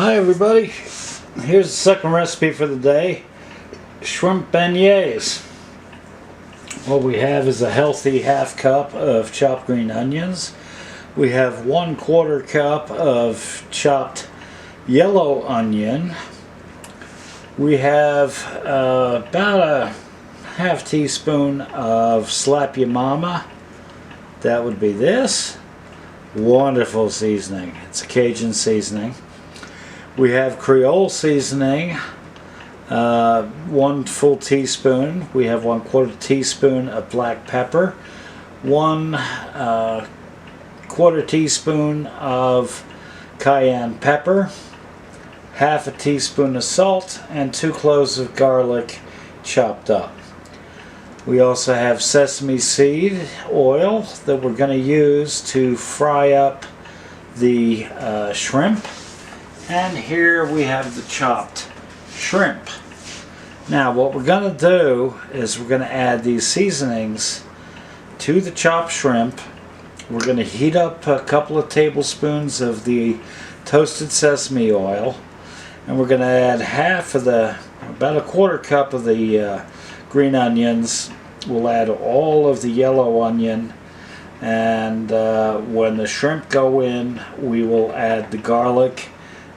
Hi everybody, here's the second recipe for the day, shrimp beignets. What we have is a healthy half cup of chopped green onions. We have 1/4 cup of chopped yellow onion. We have about a half teaspoon of slap ya mama. That would be this. Wonderful seasoning. It's a Cajun seasoning. We have Creole seasoning, 1 full teaspoon. We have 1/4 teaspoon of black pepper, 1/4 teaspoon of cayenne pepper, half a teaspoon of salt, and 2 cloves of garlic chopped up. We also have sesame seed oil that we're going to use to fry up the shrimp. And here we have the chopped shrimp. Now what we're going to do is we're going to add these seasonings to the chopped shrimp. We're going to heat up a couple of tablespoons of the toasted sesame oil, and we're going to add about a 1/4 cup of the green onions. We'll add all of the yellow onion, and when the shrimp go in, we will add the garlic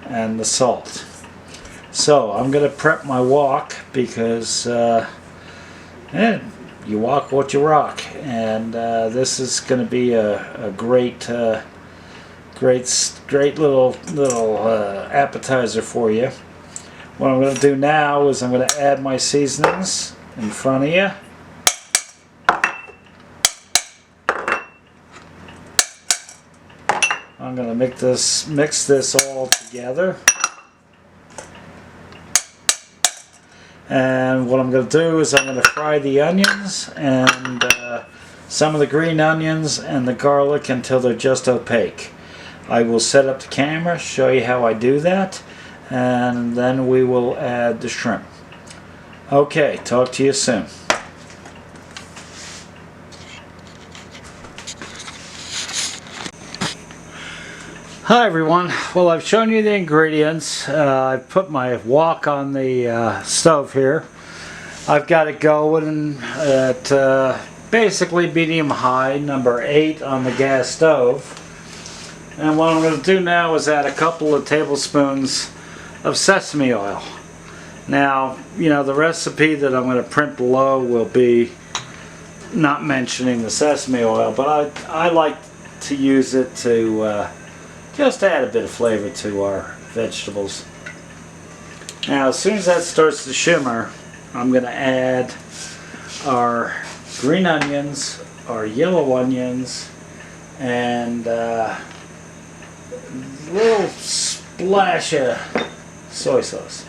and the salt. So I'm going to prep my wok because you walk what you rock, and this is going to be a great little appetizer for you. What I'm going to do now is I'm going to add my seasonings in front of you. I'm going to mix this all together. And what I'm going to do is I'm going to fry the onions and some of the green onions and the garlic until they're just opaque. I will set up the camera, show you how I do that, and then we will add the shrimp. Okay, talk to you soon. Hi everyone. Well, I've shown you the ingredients. I've put my wok on the stove here. I've got it going at basically medium high, number 8 on the gas stove. And what I'm going to do now is add a couple of tablespoons of sesame oil. Now, you know, the recipe that I'm going to print below will be not mentioning the sesame oil, but I like to use it to just add a bit of flavor to our vegetables. Now, as soon as that starts to shimmer, I'm going to add our green onions, our yellow onions, and a little splash of soy sauce,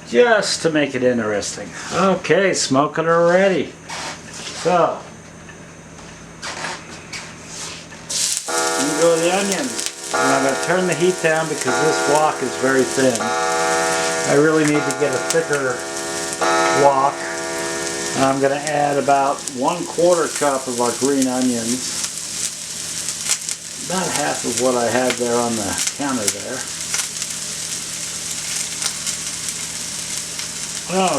just to make it interesting. Okay, smoking already. So, go to the onions. And I'm going to turn the heat down because this wok is very thin. I really need to get a thicker wok. And I'm going to add about 1/4 cup of our green onions. About half of what I had there on the counter there.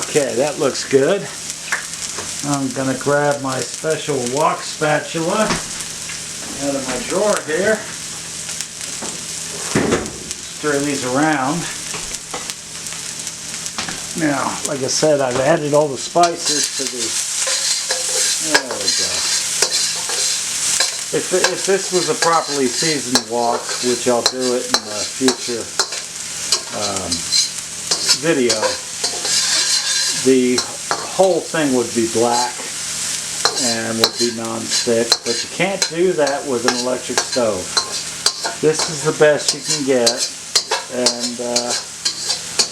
Okay, that looks good. I'm going to grab my special wok spatula out of my drawer here. Stir these around. Now, like I said, I've added all the spices to the... There we go. If this was a properly seasoned wok, which I'll do it in a future video, the whole thing would be black and would be non-stick, but you can't do that with an electric stove. This is the best you can get, and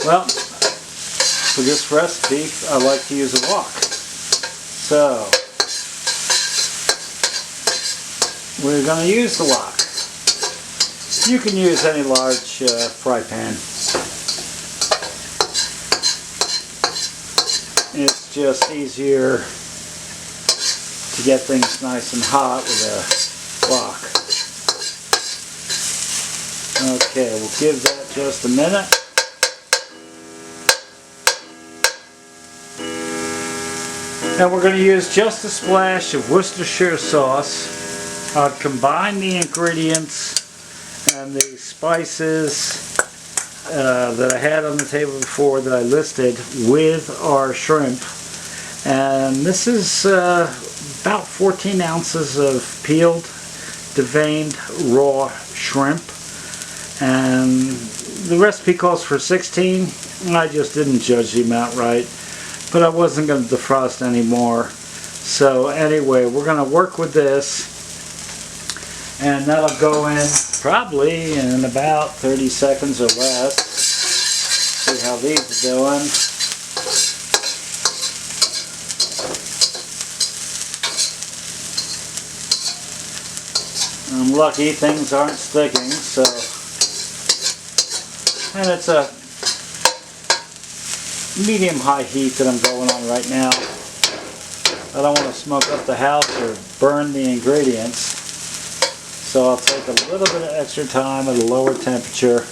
well, for this recipe I like to use a wok. So we're going to use the wok. You can use any large fry pan. It's just easier to get things nice and hot with a wok. Okay, we'll give that just a minute. Now we're going to use just a splash of Worcestershire sauce. I've combined the ingredients and the spices that I had on the table before that I listed with our shrimp. And this is about 14 ounces of peeled, deveined raw shrimp. And the recipe calls for 16. I just didn't judge the amount right. But I wasn't going to defrost anymore. So anyway, we're going to work with this. And that'll go in probably in about 30 seconds or less. See how these are doing. I'm lucky things aren't sticking, so. And it's a medium-high heat that I'm going on right now. I don't want to smoke up the house or burn the ingredients. So I'll take a little bit of extra time at a lower temperature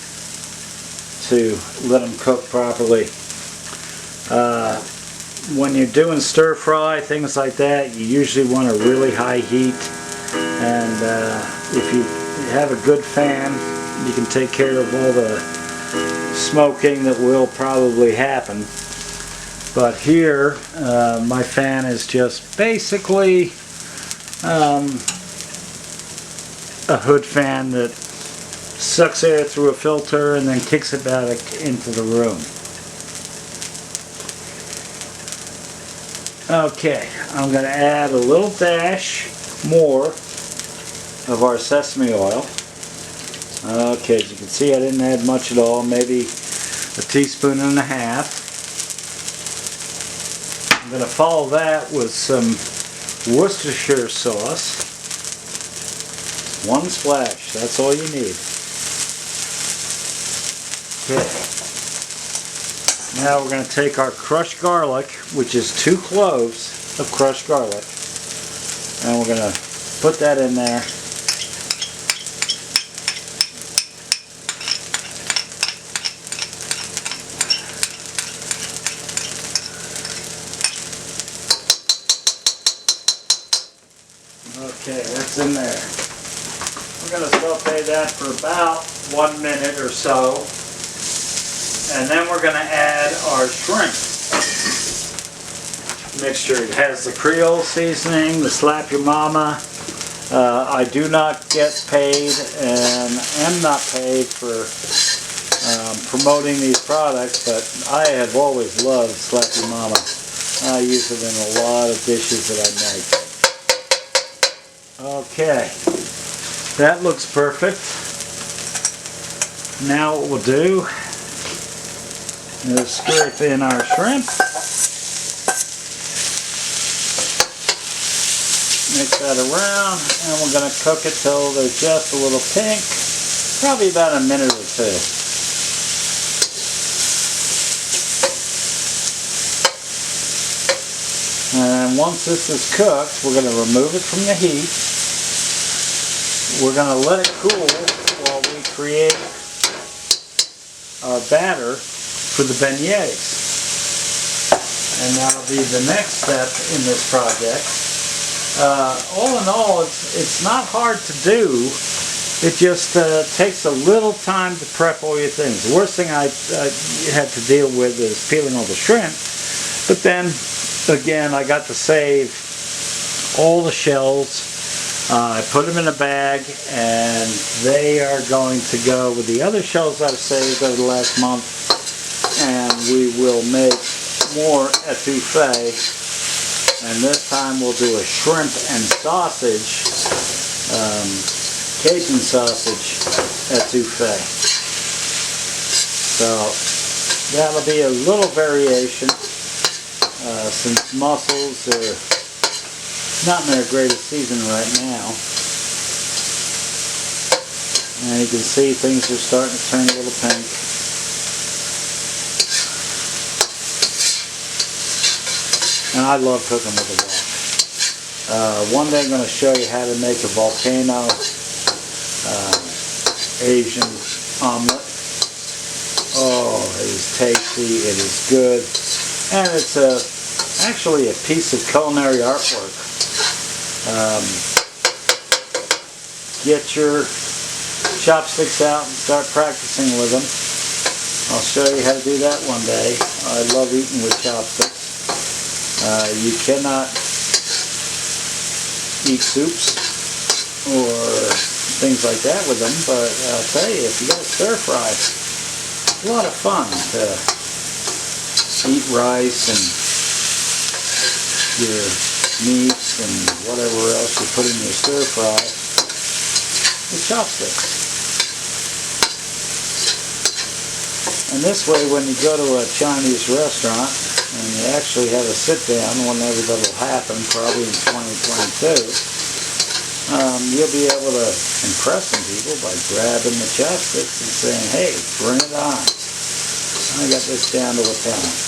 to let them cook properly. When you're doing stir fry, things like that, you usually want a really high heat. And if you have a good fan, you can take care of all the smoking that will probably happen. But here my fan is just basically a hood fan that sucks air through a filter and then kicks it back into the room. Okay, I'm going to add a little dash more of our sesame oil. Okay, as you can see, I didn't add much at all, maybe a teaspoon and a half. I'm going to follow that with some Worcestershire sauce. One splash, that's all you need. Okay. Now we're going to take our crushed garlic, which is 2 cloves of crushed garlic, and we're going to put that in there. Okay, that's in there. We're going to saute that for about 1 minute or so. And then we're going to add our shrimp mixture. It has the Creole seasoning, the Slap Your Mama. I do not get paid and am not paid for promoting these products, but I have always loved Slap Your Mama. I use it in a lot of dishes that I make. Okay, that looks perfect. Now what we'll do is scrape in our shrimp. Mix that around, and we're going to cook it till they're just a little pink, probably about a minute or two. And once this is cooked, we're going to remove it from the heat. We're going to let it cool while we create our batter for the beignets. And that'll be the next step in this project. All in all, it's not hard to do. It just takes a little time to prep all your things. The worst thing I had to deal with is peeling all the shrimp. But then, again, I got to save all the shells. I put them in a bag, and they are going to go with the other shells I've saved over the last month, and we will make more etouffee, and this time we'll do a shrimp and sausage, Cajun sausage etouffee. So that'll be a little variation, since mussels are not in their greatest season right now. And you can see things are starting to turn a little pink. And I love cooking with a wok. One day I'm going to show you how to make a volcano Asian omelet. Oh, it is tasty, it is good, and it's actually a piece of culinary artwork. Get your chopsticks out and start practicing with them. I'll show you how to do that one day. I love eating with chopsticks. You cannot eat soups or things like that with them, but I'll tell you, if you got a stir fry, it's a lot of fun to eat rice and your meats and whatever else you put in your stir fry with chopsticks. And this way, when you go to a Chinese restaurant and you actually have a sit down, whenever that'll happen, probably in 2022, you'll be able to impress some people by grabbing the chopsticks and saying, hey, bring it on. I got this down to a talent.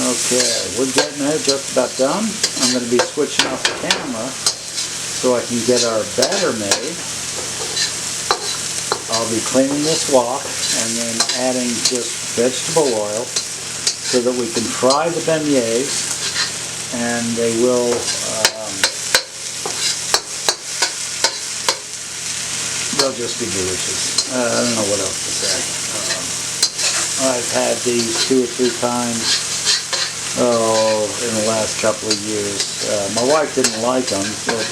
Okay, we're getting there, just about done. I'm going to be switching off the camera so I can get our batter made. I'll be cleaning this wok and then adding just vegetable oil so that we can fry the beignets, and they will they'll just be delicious. I don't know what else to say. I've had these 2 or 3 times in the last couple of years. My wife didn't like them, but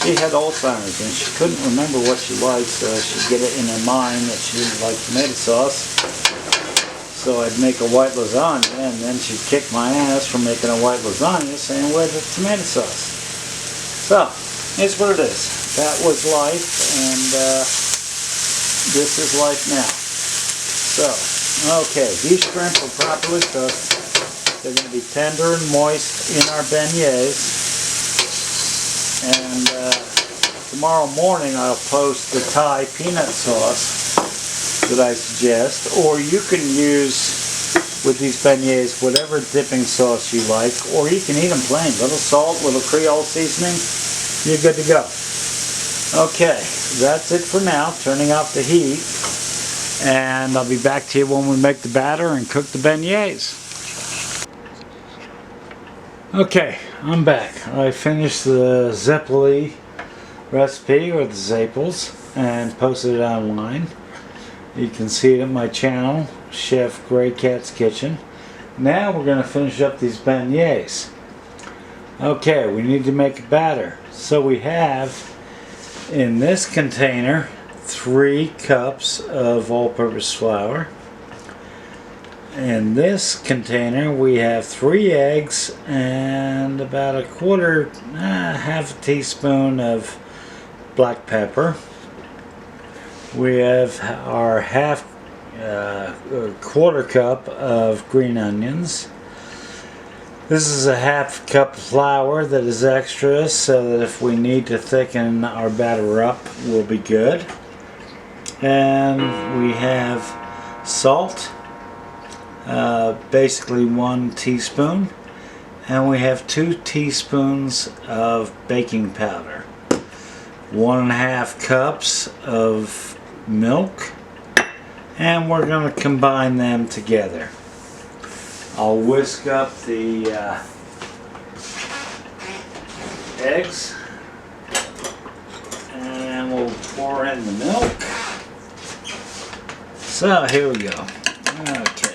she had Alzheimer's and she couldn't remember what she liked, so she'd get it in her mind that she didn't like tomato sauce. So I'd make a white lasagna, and then she'd kick my ass for making a white lasagna, saying, where's the tomato sauce? So, it's what it is. That was life, and this is life now. So, okay, these shrimp are properly cooked. They're going to be tender and moist in our beignets. And tomorrow morning I'll post the Thai peanut sauce that I suggest, or you can use with these beignets whatever dipping sauce you like, or you can eat them plain. Little salt, little Creole seasoning, you're good to go. Okay, that's it for now. Turning off the heat, and I'll be back to you when we make the batter and cook the beignets. Okay, I'm back. I finished the zeppoli recipe, or the zappels, and posted it online. You can see it at my channel, Chef Grey Cat's Kitchen. Now we're going to finish up these beignets. Okay, we need to make a batter. So we have in this container 3 cups of all-purpose flour. In this container we have 3 eggs and about half a teaspoon of black pepper. We have our quarter cup of green onions. This is a half cup of flour that is extra, so that if we need to thicken our batter up, we'll be good. And we have salt, basically 1 teaspoon, and we have 2 teaspoons of baking powder, 1.5 cups of milk, and we're going to combine them together. I'll whisk up the eggs, and we'll pour in the milk. So here we go. Okay.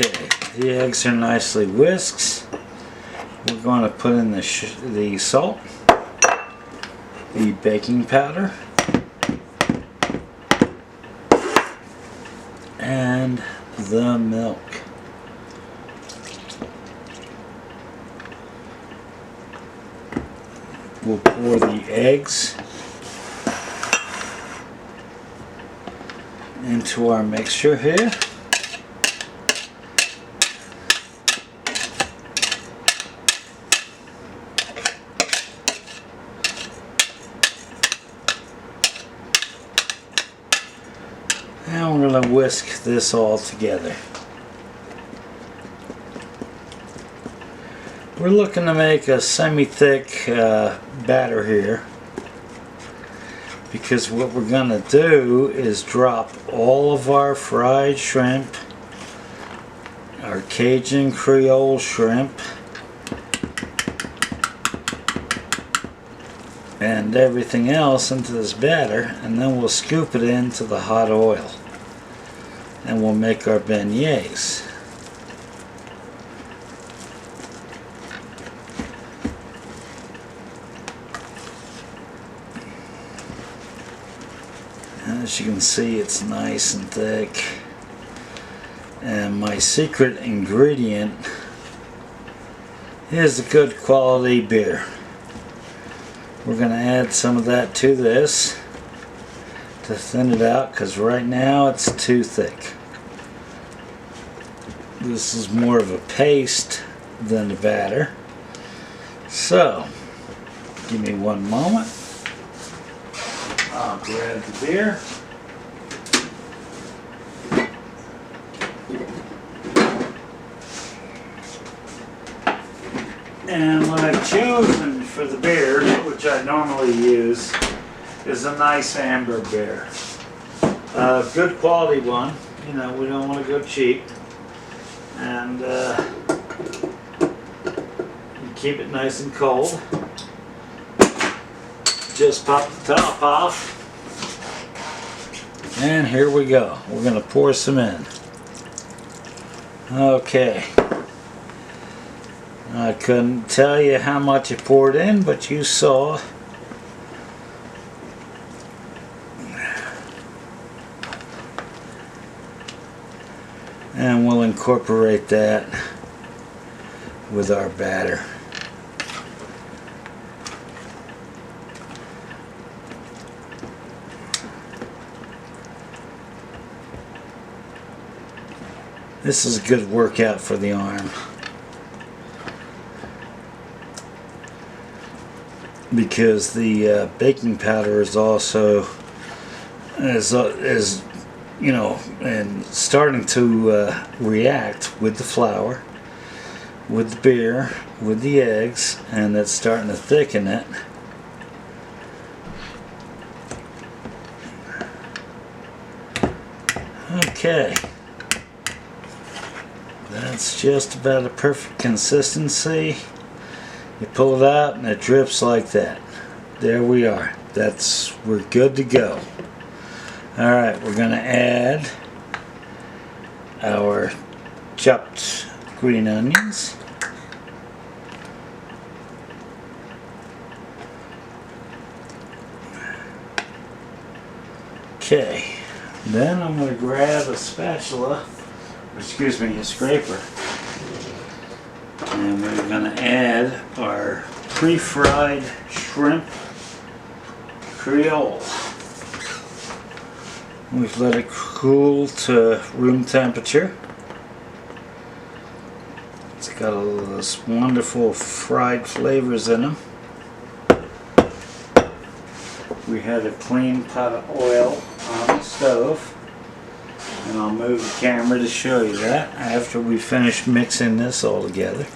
Okay, the eggs are nicely whisked. We're going to put in the salt, the baking powder, and the milk. We'll pour the eggs into our mixture here. I'm going to whisk this all together. We're looking to make a semi-thick batter here, because what we're going to do is drop all of our fried shrimp, our Cajun Creole shrimp, and everything else into this batter, and then we'll scoop it into the hot oil and we'll make our beignets. As you can see, it's nice and thick. And my secret ingredient is a good quality beer. We're going to add some of that to this to thin it out, because right now it's too thick. This is more of a paste than a batter. So, give me one moment. I'll grab the beer. And what I've chosen for the beer, which I normally use, is a nice amber beer. A good quality one. You know, we don't want to go cheap. And you keep it nice and cold. Just pop the top off. And here we go. We're going to pour some in. Okay. I couldn't tell you how much I poured in, but you saw. And we'll incorporate that with our batter. This is a good workout for the arm, because the baking powder is also is you know, and starting to react with the flour, with the beer, with the eggs, and it's starting to thicken it. Okay, that's just about a perfect consistency. You pull it out and it drips like that. There we are. We're good to go. Alright, we're going to add our chopped green onions. Okay, then I'm going to grab a spatula, excuse me, a scraper, and we're going to add our pre-fried shrimp Creole. We've let it cool to room temperature. It's got all those wonderful fried flavors in them. We had a clean pot of oil on the stove, and I'll move the camera to show you that after we finish mixing this all together.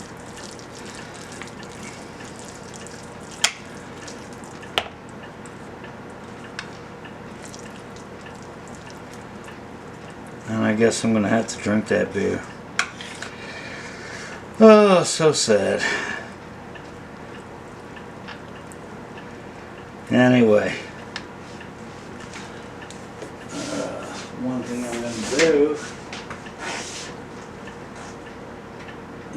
And I guess I'm going to have to drink that beer. Oh, so sad. Anyway, one thing I'm going to do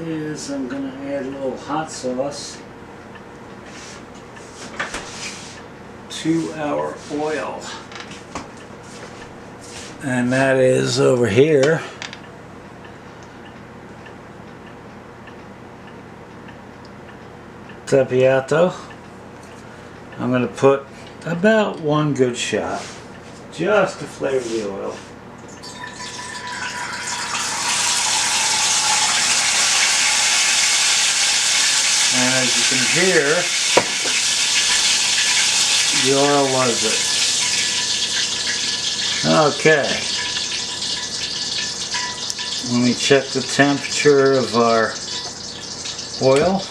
is I'm going to add a little hot sauce to our oil. And that is over here. Tapiato. I'm going to put about one good shot, just to flavor the oil. And as you can hear, the oil loves it. Okay, Let me check the temperature of our oil.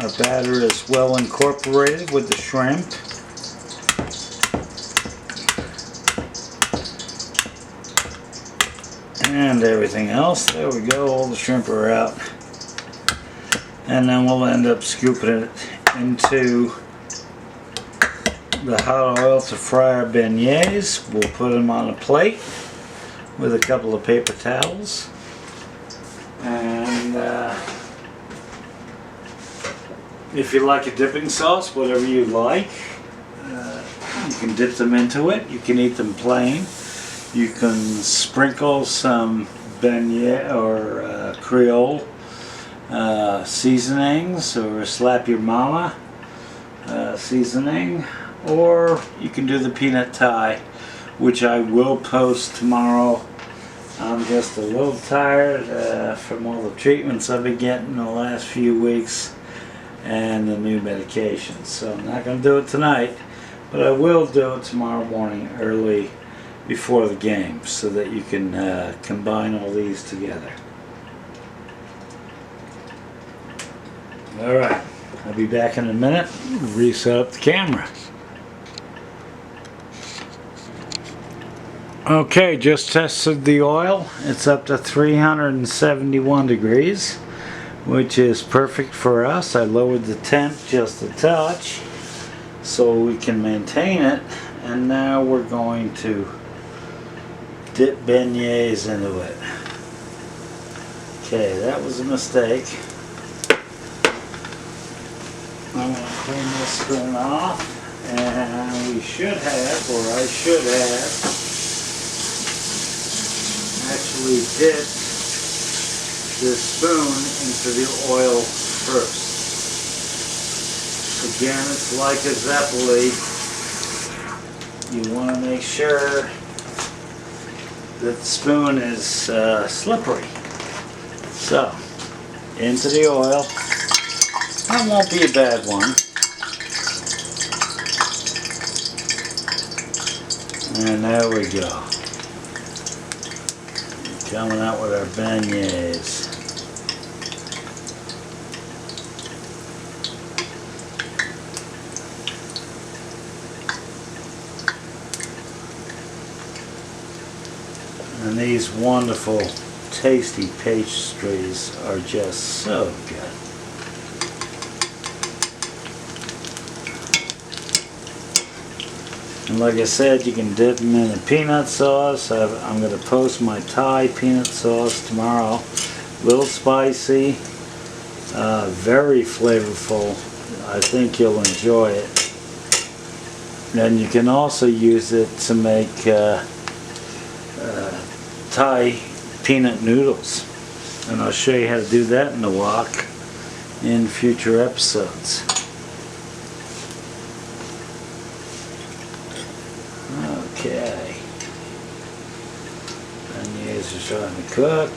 Our batter is well incorporated with the shrimp. And everything else. There we go, all the shrimp are out. And then we'll end up scooping it into the hot oil to fry our beignets. We'll put them on a plate with a couple of paper towels. And if you like a dipping sauce, whatever you like, you can dip them into it. You can eat them plain. You can sprinkle some beignet or Creole seasonings, or slap your mama seasoning, or you can do the peanut Thai, which I will post tomorrow. I'm just a little tired from all the treatments I've been getting the last few weeks and the new medications, so I'm not going to do it tonight, but I will do it tomorrow morning early before the game, so that you can combine all these together. Alright, I'll be back in a minute. Reset up the camera. Okay, just tested the oil. It's up to 371 degrees, which is perfect for us. I lowered the temp just a touch so we can maintain it, and now we're going to dip beignets into it. Okay, that was a mistake. I'm going to clean this spoon off, and we should have, or I should have, actually dipped this spoon into the oil first. Again, it's like a zeppoli. You want to make sure that the spoon is slippery. So, into the oil. That won't be a bad one. And there we go. Coming out with our beignets. And these wonderful, tasty pastries are just so good. And like I said, you can dip them in a peanut sauce. I'm going to post my Thai peanut sauce tomorrow. A little spicy, very flavorful. I think you'll enjoy it. And you can also use it to make Thai peanut noodles. And I'll show you how to do that in the wok in future episodes. Okay. Beignets are starting to cook.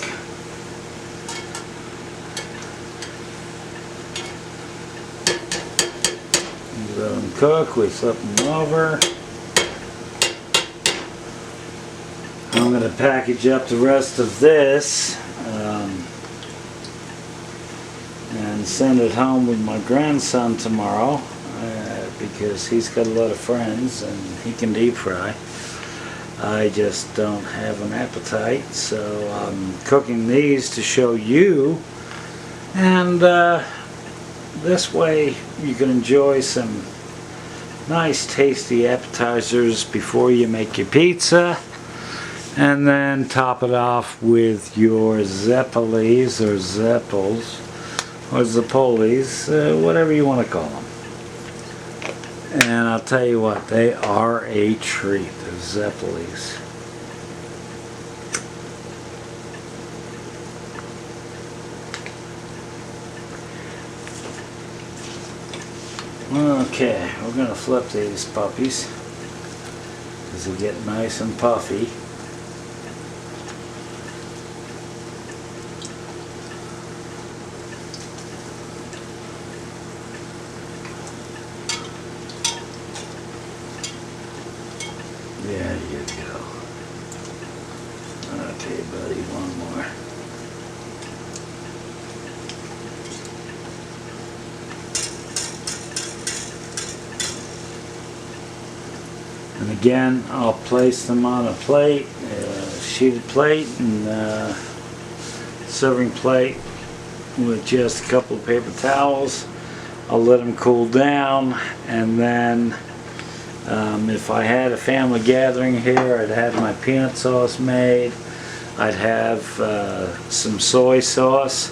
We let them cook, we flip them over. I'm going to package up the rest of this and send it home with my grandson tomorrow because he's got a lot of friends and he can deep fry. I just don't have an appetite, so I'm cooking these to show you, and this way you can enjoy some nice tasty appetizers before you make your pizza, and then top it off with your zeppolis or zeppels or zappolis, whatever you want to call them. And I'll tell you what, they are a treat, the zeppolis. Okay, we're going to flip these puppies because they get nice and puffy. There you go. Again, I'll place them on a plate, sheeted plate, and serving plate with just a couple of paper towels. I'll let them cool down, and then if I had a family gathering here, I'd have my peanut sauce made. I'd have some soy sauce,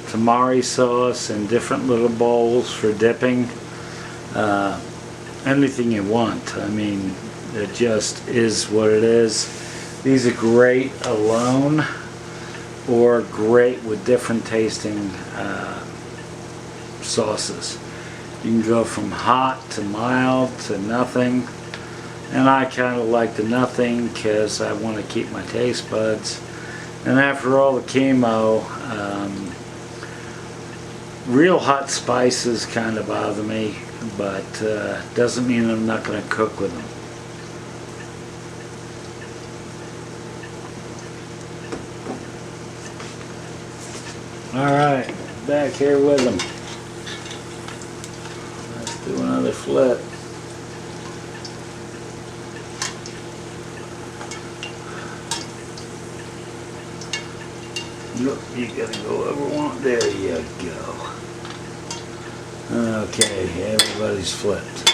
tamari sauce, and different little bowls for dipping. Anything you want. I mean, it just is what it is. These are great alone, or great with different tasting sauces. You can go from hot to mild to nothing, and I kind of like the nothing because I want to keep my taste buds. And after all the chemo, real hot spices kind of bother me, but doesn't mean I'm not going to cook with them. Alright, back here with them. Let's do another flip. Look, you gotta go over one. There you go. Okay, everybody's flipped.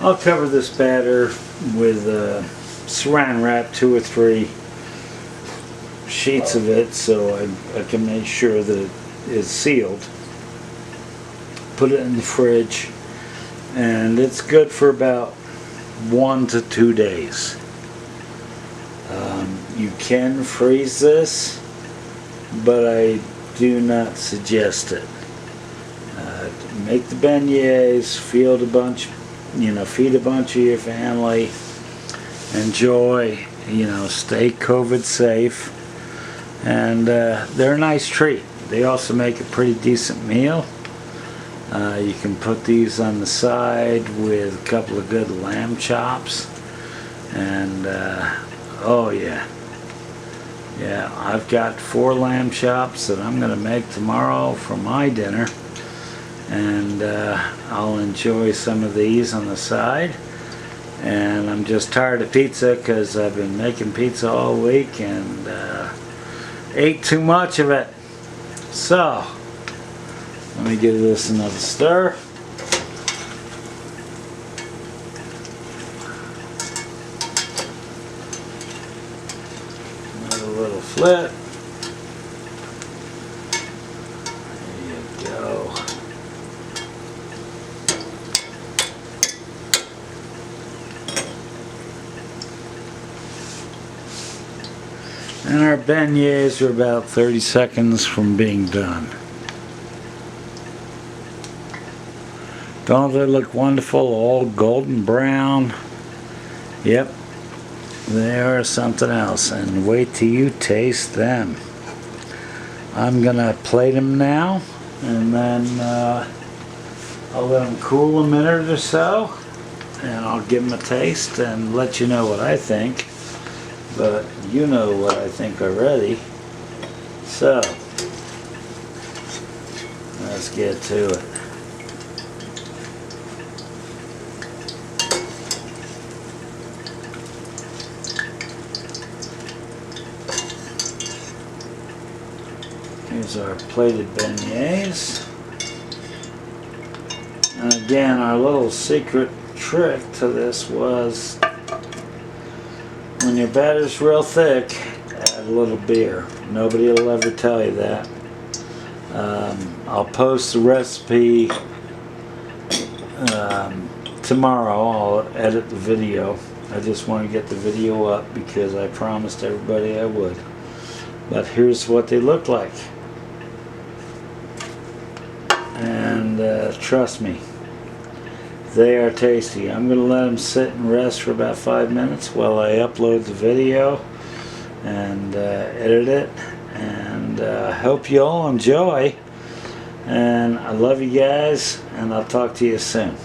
I'll cover this batter with saran wrap, 2 or 3 sheets of it, so I can make sure that it is sealed. Put it in the fridge, and it's good for about 1 to 2 days. You can freeze this, but I do not suggest it. Make the beignets, feed a bunch of your family, enjoy, stay COVID safe, and they're a nice treat. They also make a pretty decent meal. You can put these on the side with a couple of good lamb chops, and oh yeah, I've got 4 lamb chops that I'm gonna make tomorrow for my dinner, and I'll enjoy some of these on the side. And I'm just tired of pizza because I've been making pizza all week and ate too much of it. So let me give this another stir. Another little flip. There you go. And our beignets are about 30 seconds from being done. Don't they look wonderful? All golden brown. Yep, they are something else. And wait till you taste them. I'm gonna plate them now, and then I'll let them cool a minute or so, and I'll give them a taste and let you know what I think. But you know what I think already. So let's get to it. Here's our plated beignets. And again, our little secret trick to this was, when your batter's real thick, add a little beer. Nobody will ever tell you that. I'll post the recipe tomorrow. I'll edit the video. I just want to get the video up because I promised everybody I would. But here's what they look like. And trust me, they are tasty. I'm going to let them sit and rest for about 5 minutes while I upload the video and edit it. And I hope you all enjoy. And I love you guys, and I'll talk to you soon.